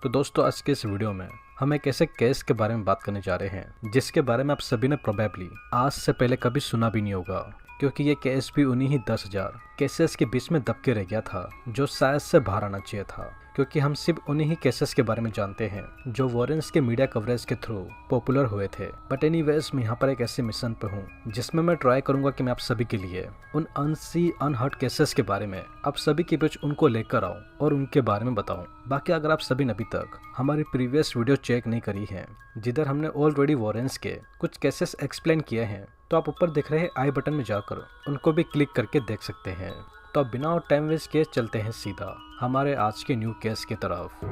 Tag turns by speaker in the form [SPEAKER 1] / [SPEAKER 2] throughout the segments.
[SPEAKER 1] तो दोस्तों आज के इस वीडियो में हम एक ऐसे केस के बारे में बात करने जा रहे हैं जिसके बारे में आप सभी ने प्रोबेबली आज से पहले कभी सुना भी नहीं होगा, क्योंकि ये केस भी उन्हीं ही 10,000 केसेस के बीच में दब के रह गया था जो शायद से बाहर आना चाहिए था। क्योंकि हम सिर्फ उन्हीं ही केसेस के बारे में जानते हैं जो वॉरेंस के मीडिया कवरेज के थ्रू पॉपुलर हुए थे। बट एनीवेज मैं यहाँ पर एक ऐसे मिशन पे हूँ जिसमें मैं ट्राई करूंगा कि मैं आप सभी के लिए उन अनसी अनहर्ड केसेस के बारे में आप सभी के बीच उनको लेकर आऊँ और उनके बारे में बताऊँ। बाकी अगर आप सभी ने अभी तक हमारी प्रीवियस वीडियो चेक नहीं करी है जिधर हमने ऑलरेडी वॉरेंस के कुछ केसेस एक्सप्लेन किए हैं, तो आप ऊपर दिख रहे आई बटन में जाकर उनको भी क्लिक करके देख सकते हैं। तो अब बिना और टाइम वेस्ट किए चलते हैं सीधा हमारे आज के न्यू केस की तरफ।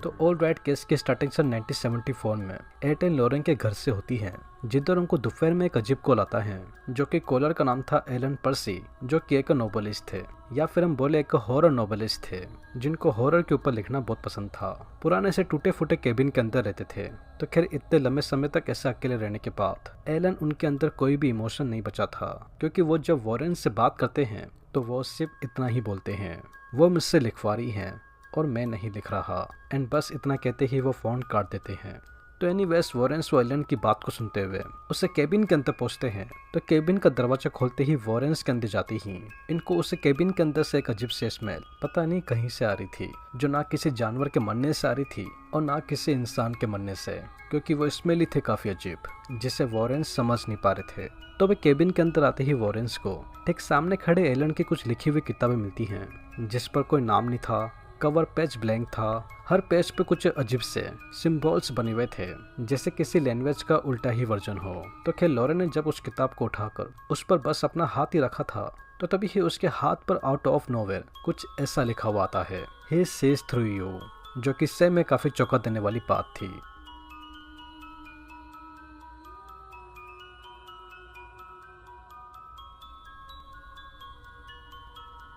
[SPEAKER 1] तो ऑल राइट केस की स्टार्टिंग सन 1974 में एटेन लॉरेन के घर से होती है, जिधर उनको दोपहर में एक अजीब कॉल आता है जो कि कॉलर का नाम था एलन पर्सी, जो कि एक नोवेलिस्ट थे या फिर हम बोले एक हॉरर नोवेलिस्ट थे जिनको हॉरर के ऊपर लिखना बहुत पसंद था। पुराने से टूटे फूटे केबिन के अंदर रहते थे। तो खैर इतने लंबे समय तक ऐसे अकेले रहने के बाद एलन उनके अंदर कोई भी इमोशन नहीं बचा था, क्योंकि वो जब वॉरेन से बात करते हैं तो वो सिर्फ इतना ही बोलते हैं, वो मुझसे लिखवा रही हैं और मैं नहीं लिख रहा, एंड बस इतना कहते ही वो फोन काट देते हैं। तो एनीवेज वॉरेंस वो एलन की बात को सुनते हुए उसे केबिन के अंदर पहुंचते हैं। तो केबिन का दरवाजा खोलते ही वॉरेंस के अंदर जाती ही इनको उसे केबिन के अंदर से एक अजीब सी स्मेल पता नहीं कहीं से आ रही थी, जो ना किसी जानवर के मरने से आ रही थी और ना किसी इंसान के मरने से, क्योंकि वो स्मेल ही थे काफी अजीब जिसे वॉरेंस समझ नहीं पा रहे थे। तो वे केबिन के अंदर आते ही वॉरेंस को ठीक सामने खड़े एलन की कुछ लिखी हुई किताबें मिलती हैं जिस पर कोई नाम नहीं था, कवर पेज ब्लैंक था, हर पेज पे कुछ अजीब से सिंबल्स बने हुए थे जैसे किसी लैंग्वेज का उल्टा ही वर्जन हो। तो खैर लॉरेन ने जब उस किताब को उठाकर उस पर बस अपना हाथ ही रखा था, तो तभी ही उसके हाथ पर आउट ऑफ नोवेयर कुछ ऐसा लिखा हुआ आता है, ही सीज थ्रू यू, जो कि सही में काफी चौंका देने वाली बात थी।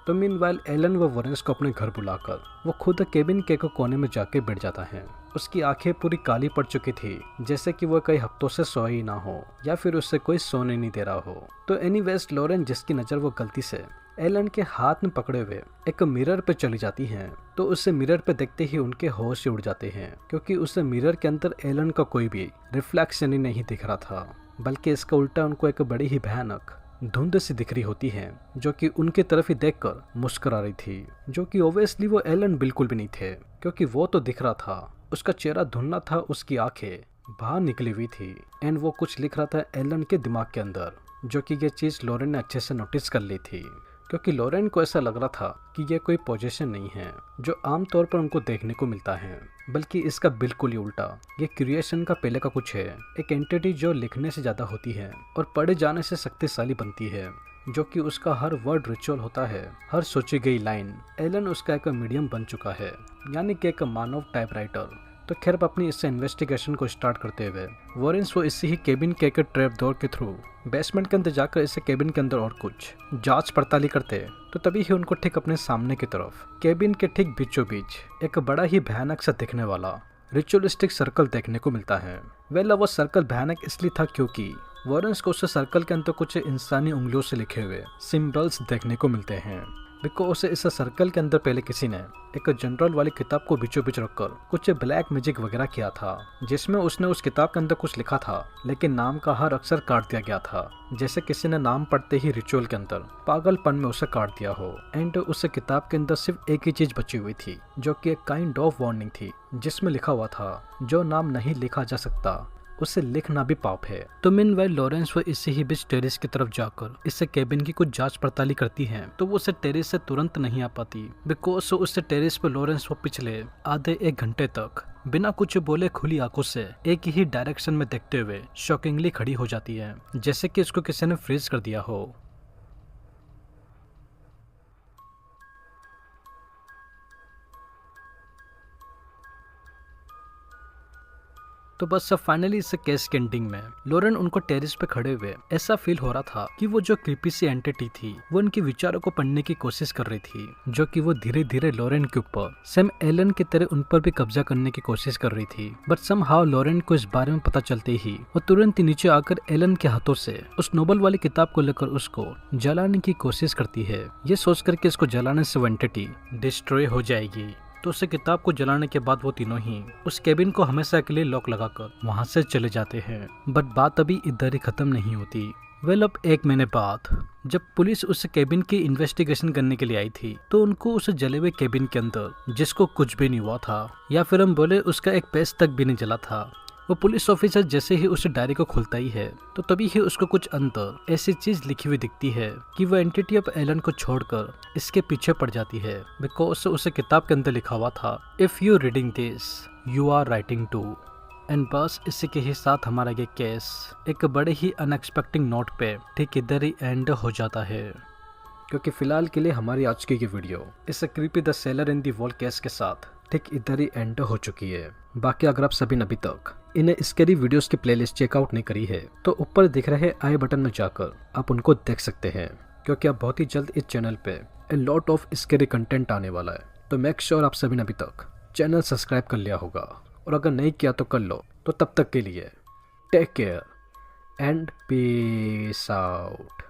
[SPEAKER 1] तो मीनवाइल एलन व वॉरेंस को अपने घर बुलाकर वो खुद केबिन के कोने में जाके बैठ जाता है। उसकी आंखें पूरी काली पड़ चुकी थी, जैसे कि वो कई हफ्तों से सोया ही ना हो या फिर उससे कोई सोने नहीं दे रहा हो। तो एनीवेज लॉरेन जिसकी नजर वो गलती से एलन के हाथ में पकड़े हुए एक मिरर पे चली जाती हैं, तो उसे मिरर पे देखते ही उनके होश उड़ जाते हैं, क्योंकि उस मिरर के अंदर एलन का कोई भी रिफ्लेक्शन ही नहीं दिख रहा था, बल्कि इसका उल्टा उनको एक बड़ी ही भयानक धुंध सी दिख रही होती है जो कि उनकी तरफ ही देखकर मुस्कुरा रही थी, जो कि ओब्वियसली वो एलन बिल्कुल भी नहीं थे, क्योंकि वो तो दिख रहा था, उसका चेहरा धुंधला था, उसकी आंखें बाहर निकली हुई थी एंड वो कुछ लिख रहा था एलन के दिमाग के अंदर, जो कि ये चीज लॉरेन ने अच्छे से नोटिस कर ली थी, क्योंकि लॉरेन को ऐसा लग रहा था कि ये कोई पोजीशन नहीं है जो आमतौर पर उनको देखने को मिलता है, बल्कि इसका बिल्कुल ही उल्टा ये क्रिएशन का पहले का कुछ है, एक एंटिटी जो लिखने से ज्यादा होती है और पढ़े जाने से शक्तिशाली बनती है, जो कि उसका हर वर्ड रिचुअल होता है, हर सोची गई लाइन। एलन उसका एक मीडियम बन चुका है, यानी कि एक मानव टाइपराइटर। तो खैर अपनी इससे इन्वेस्टिगेशन को स्टार्ट करते हुए वॉरेंस वो इसी ही केबिन के एक ट्रैप डोर के थ्रू बेसमेंट के अंदर जाकर इसे केबिन के अंदर और कुछ जांच पड़ताली करते, तो तभी ही उनको ठीक अपने सामने की तरफ केबिन के ठीक बीचों बीच एक बड़ा ही भयानक सा दिखने वाला रिचुअलिस्टिक सर्कल देखने को मिलता है। वेल वो सर्कल भयानक इसलिए था क्योंकि वॉरेंस को उस सर्कल के अंदर कुछ इंसानी उंगलियों से लिखे हुए सिंबल्स देखने को मिलते हैं, बिकॉज इस सर्कल के अंदर पहले किसी ने एक जनरल वाली किताब को बीचों बीच रखकर कुछ ब्लैक मैजिक वगैरह किया था, जिसमें उसने उस किताब के अंदर कुछ लिखा था लेकिन नाम का हर अक्षर काट दिया गया था, जैसे किसी ने नाम पढ़ते ही रिचुअल के अंदर पागलपन में उसे काट दिया हो। एंड उस किताब के अंदर सिर्फ एक ही चीज बची हुई थी, जो कि एक काइंड ऑफ वार्निंग थी, जिसमें लिखा हुआ था जो नाम नहीं लिखा जा सकता उसे लिखना भी पाप है। तो मीनवाइल लॉरेंस वो इसी ही बीच टेरेस की तरफ जाकर इससे केबिन की कुछ जांच पड़ताली करती है, तो वो उसे टेरेस से तुरंत नहीं आ पाती, बिकॉज उससे टेरेस पे लॉरेंस वो पिछले आधे एक घंटे तक बिना कुछ बोले खुली आंखों से एक ही डायरेक्शन में देखते हुए शॉकिंगली खड़ी हो जाती है, जैसे कि उसको किसी ने फ्रीज कर दिया हो। तो बस अब फाइनली इस केस के एंडिंग में लॉरेन उनको टेरिस पे खड़े हुए ऐसा फील हो रहा था कि वो जो क्रीपी सी एंटिटी थी वो उनके विचारों को पढ़ने की कोशिश कर रही थी, जो कि वो धीरे धीरे लॉरेन के ऊपर सेम एलन की तरह उन पर भी कब्जा करने की कोशिश कर रही थी। बट समहाउ लॉरेन को इस बारे में पता चलते ही वो तुरंत ही नीचे आकर एलन के हाथों से उस नोबल वाली किताब को लेकर उसको जलाने की कोशिश करती है, ये सोच कर के इसको जलाने से वो एंटिटी डिस्ट्रॉय हो जाएगी। तो उसे किताब को जलाने के बाद वो तीनों ही उस केबिन को हमेशा के लिए लॉक लगाकर वहां से चले जाते हैं। बट बात अभी इधर ही खत्म नहीं होती। अब 1 महीने बाद जब पुलिस उस केबिन की इन्वेस्टिगेशन करने के लिए आई थी तो उनको उस जले हुए केबिन के अंदर, जिसको कुछ भी नहीं हुआ था या फिर हम बोले उसका एक पैच तक भी नहीं जला था, वो पुलिस ऑफिसर जैसे ही उस डायरी को खोलता ही है तो तभी ही उसको कुछ अंदर ऐसी चीज लिखी हुई दिखती है कि वो एंटिटी अब एलन को छोड़कर इसके पीछे पड़ जाती है, बिकॉज उसे किताब के अंदर लिखा हुआ था if you reading this you are writing too. And बस इसी के ही साथ हमारा ये केस एक बड़े ही अनएक्सपेक्टेड नोट पे ठीक इधर ही एंड हो जाता है। क्योंकि फिलहाल के लिए हमारी आज की ये वीडियो इस creepy the seller in the wall case के साथ ठीक इधर ही एंड हो चुकी है। बाकी अगर आप सभी ने अभी तक इन स्कैरी वीडियोस की प्लेलिस्ट चेकआउट नहीं करी है तो ऊपर दिख रहे आई बटन में जाकर आप उनको देख सकते हैं, क्योंकि अब बहुत ही जल्द इस चैनल पे a lot of scary content आने वाला है। तो मेक श्योर आप सभी ने अभी तक चैनल सब्सक्राइब कर लिया होगा, और अगर नहीं किया तो कर लो। तो तब तक के लिए take care and peace out.